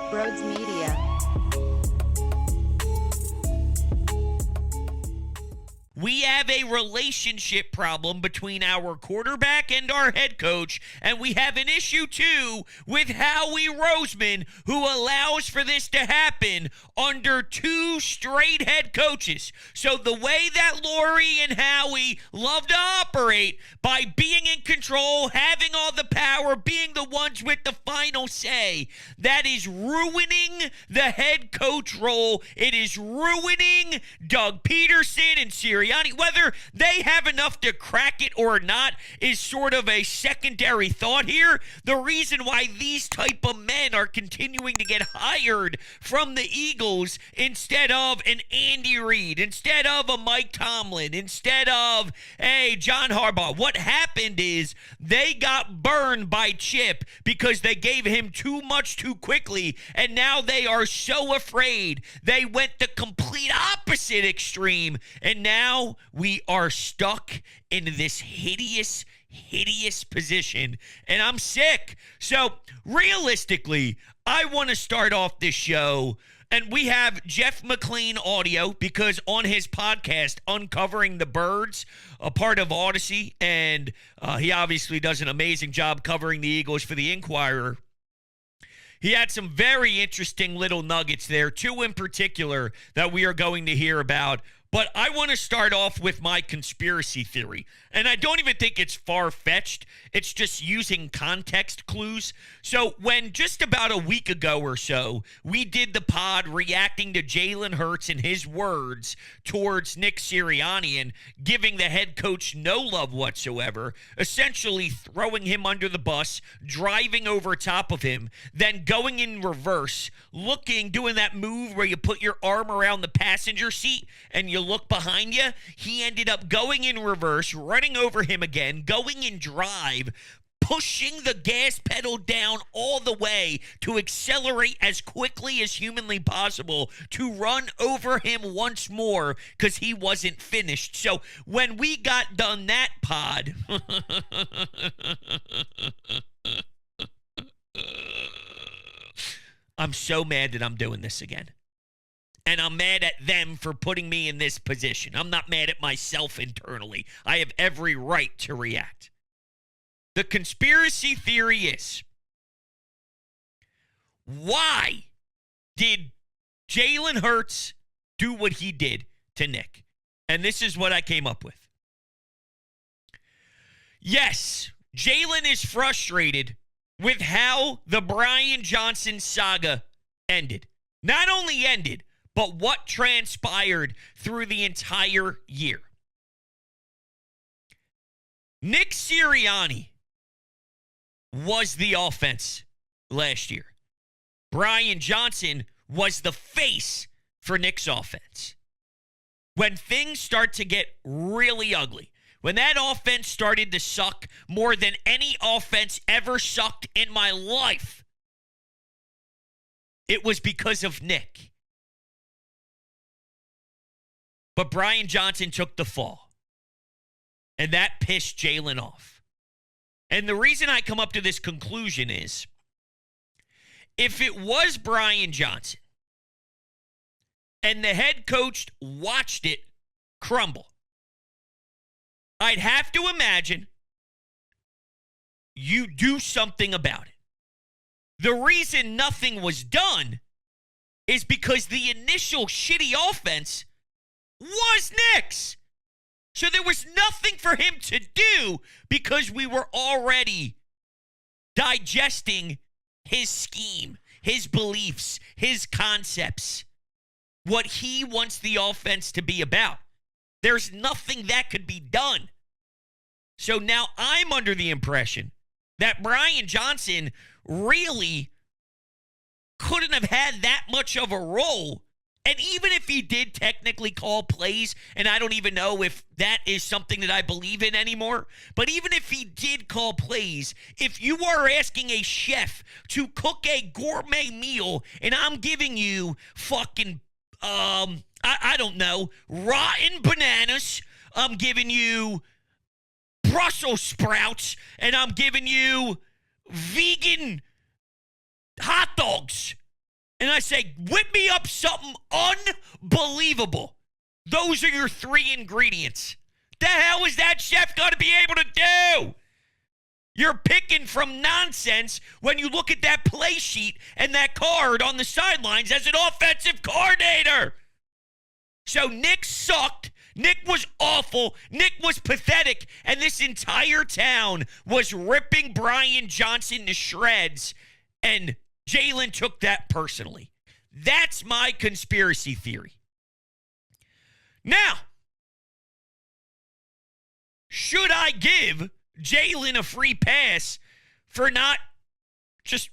Brodes Media. We have a relationship problem between our quarterback and our head coach, and we have an issue, too, with Howie Roseman, who allows for this to happen under two straight head coaches. So the way that Lori and Howie love to operate, by being in control, having all the power, being the ones with the final say, that is ruining the head coach role. It is ruining Doug Peterson and Sirianni. Whether they have enough to crack it or not is sort of a secondary thought here. The reason why these type of men are continuing to get hired from the Eagles instead of an Andy Reid, instead of a Mike Tomlin, instead of a John Harbaugh. What happened is they got burned by Chip because they gave him too much too quickly, and now they are so afraid. They went the complete opposite extreme, and now we are stuck in this hideous position, and I'm sick. So realistically, I want to start off this show, and we have Jeff McLane audio because on his podcast, Uncovering the Birds, a part of Odyssey, and he obviously does an amazing job covering the Eagles for the Inquirer. He had some very interesting little nuggets there, two in particular that we are going to hear about. But I want to start off with my conspiracy theory. And I don't even think it's far-fetched. It's just using context clues. So when just about a week ago or so, we did the pod reacting to Jalen Hurts and his words towards Nick Sirianni and giving the head coach no love whatsoever, essentially throwing him under the bus, driving over top of him, then going in reverse, doing that move where you put your arm around the passenger seat and you look behind you. He ended up going in reverse, running over him again, going in drive, pushing the gas pedal down all the way to accelerate as quickly as humanly possible to run over him once more because he wasn't finished. So when we got done that pod, I'm so mad that I'm doing this again. And I'm mad at them for putting me in this position. I'm not mad at myself internally. I have every right to react. The conspiracy theory is, why did Jalen Hurts do what he did to Nick? And this is what I came up with. Yes, Jalen is frustrated with how the Brian Johnson saga ended. Not only ended, but what transpired through the entire year. Nick Sirianni was the offense last year. Brian Johnson was the face for Nick's offense. When things start to get really ugly, when that offense started to suck more than any offense ever sucked in my life, it was because of Nick. But Brian Johnson took the fall. And that pissed Jalen off. And the reason I come up to this conclusion is, if it was Brian Johnson and the head coach watched it crumble, I'd have to imagine you do something about it. The reason nothing was done is because the initial shitty offense was Nick's. So there was nothing for him to do because we were already digesting his scheme, his beliefs, his concepts, what he wants the offense to be about. There's nothing that could be done. So now I'm under the impression that Brian Johnson really couldn't have had that much of a role. And even if he did technically call plays, and I don't even know if that is something that I believe in anymore, but even if he did call plays, if you are asking a chef to cook a gourmet meal and I'm giving you fucking, I don't know, rotten bananas, I'm giving you Brussels sprouts, and I'm giving you vegan hot dogs, And I say, whip me up something unbelievable. Those are your 3 ingredients. The hell is that chef going to be able to do? You're picking from nonsense when you look at that play sheet and that card on the sidelines as an offensive coordinator. So Nick sucked. Nick was awful. Nick was pathetic. And this entire town was ripping Brian Johnson to shreds. And Jalen took that personally. That's my conspiracy theory. Now, should I give Jalen a free pass for not just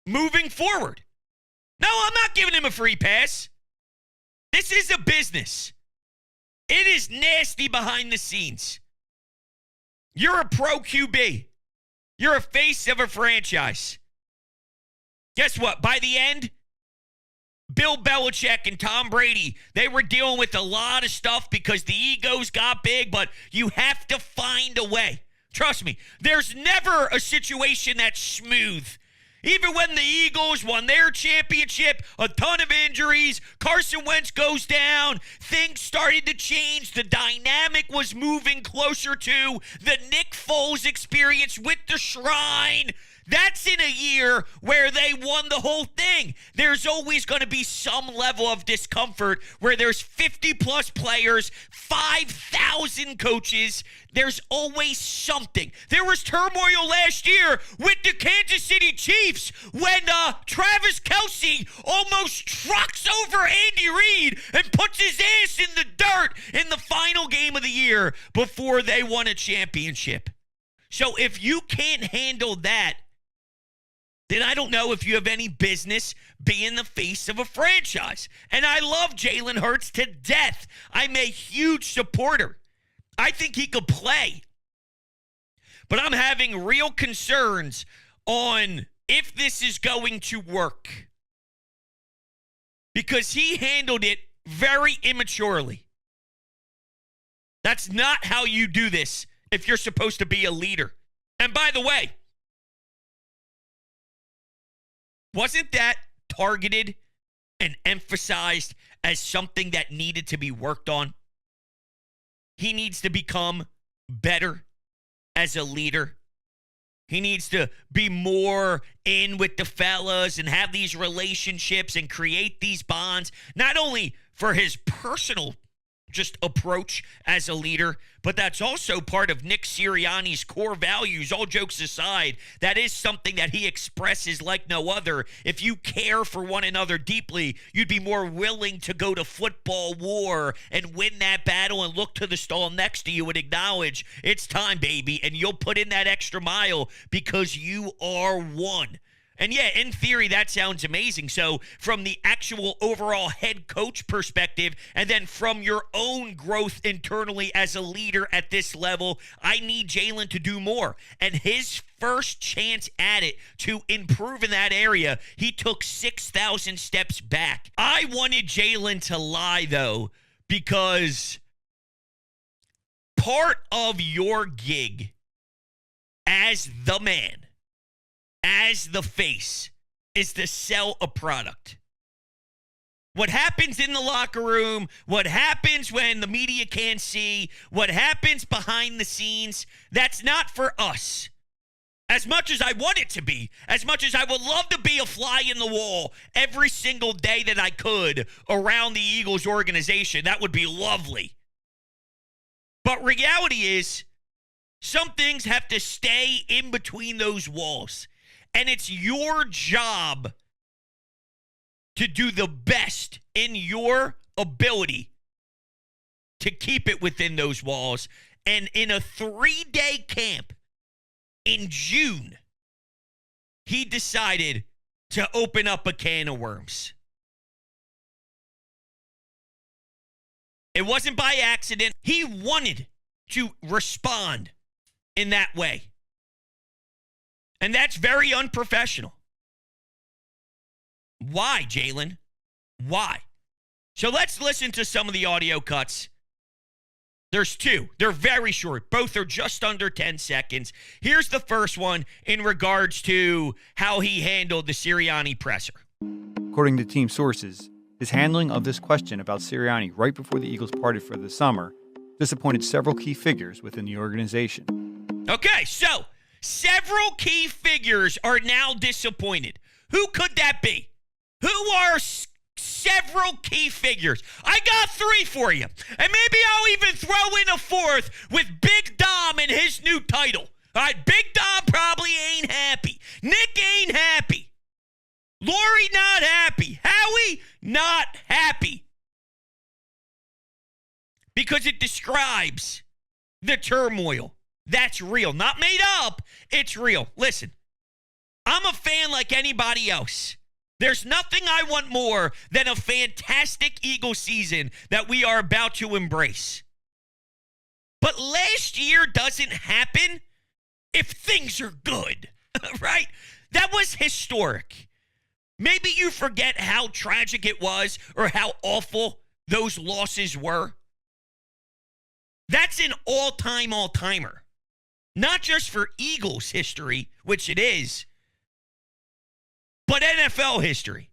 moving forward? No, I'm not giving him a free pass. This is a business. It is nasty behind the scenes. You're a pro QB. You're a face of a franchise. Guess what? By the end, Bill Belichick and Tom Brady, they were dealing with a lot of stuff because the egos got big, but you have to find a way. Trust me, there's never a situation that's smooth. Even when the Eagles won their championship, a ton of injuries, Carson Wentz goes down, things started to change, the dynamic was moving closer to the Nick Foles experience with the Shrine. That's in a year where they won the whole thing. There's always going to be some level of discomfort where there's 50-plus players, 5,000 coaches. There's always something. There was turmoil last year with the Kansas City Chiefs when Travis Kelce almost trucks over Andy Reid and puts his ass in the dirt in the final game of the year before they won a championship. So if you can't handle that, then I don't know if you have any business being the face of a franchise. And I love Jalen Hurts to death. I'm a huge supporter. I think he could play. But I'm having real concerns on if this is going to work. Because he handled it very immaturely. That's not how you do this if you're supposed to be a leader. And by the way, wasn't that targeted and emphasized as something that needed to be worked on? He needs to become better as a leader. He needs to be more in with the fellas and have these relationships and create these bonds, not only for his personal just approach as a leader, but that's also part of Nick Sirianni's core values. All jokes aside, that is something that he expresses like no other. If you care for one another deeply, you'd be more willing to go to football war and win that battle and look to the stall next to you and acknowledge it's time, baby, and you'll put in that extra mile because you are one. And yeah, in theory, that sounds amazing. So from the actual overall head coach perspective, and then from your own growth internally as a leader at this level, I need Jalen to do more. And his first chance at it to improve in that area, he took 6,000 steps back. I wanted Jalen to lie, though, because part of your gig as the man, as the face, is to sell a product. What happens in the locker room, what happens when the media can't see, what happens behind the scenes, that's not for us. As much as I want it to be, as much as I would love to be a fly in the wall every single day that I could around the Eagles organization, that would be lovely. But reality is, some things have to stay in between those walls. And it's your job to do the best in your ability to keep it within those walls. And in a 3-day camp in June, he decided to open up a can of worms. It wasn't by accident. He wanted to respond in that way. And that's very unprofessional. Why, Jalen? Why? So let's listen to some of the audio cuts. There's two. They're very short. Both are just under 10 seconds. Here's the first one in regards to how he handled the Sirianni presser. According to team sources, his handling of this question about Sirianni right before the Eagles parted for the summer disappointed several key figures within the organization. Okay, so several key figures are now disappointed. Who could that be? Who are several key figures? I got 3 for you. And maybe I'll even throw in a 4th with Big Dom and his new title. All right, Big Dom probably ain't happy. Nick ain't happy. Lori not happy. Howie not happy. Because it describes the turmoil. That's real. Not made up. It's real. Listen, I'm a fan like anybody else. There's nothing I want more than a fantastic Eagle season that we are about to embrace. But last year doesn't happen if things are good, right? That was historic. Maybe you forget how tragic it was or how awful those losses were. That's an all-timer. Not just for Eagles history, which it is, but NFL history.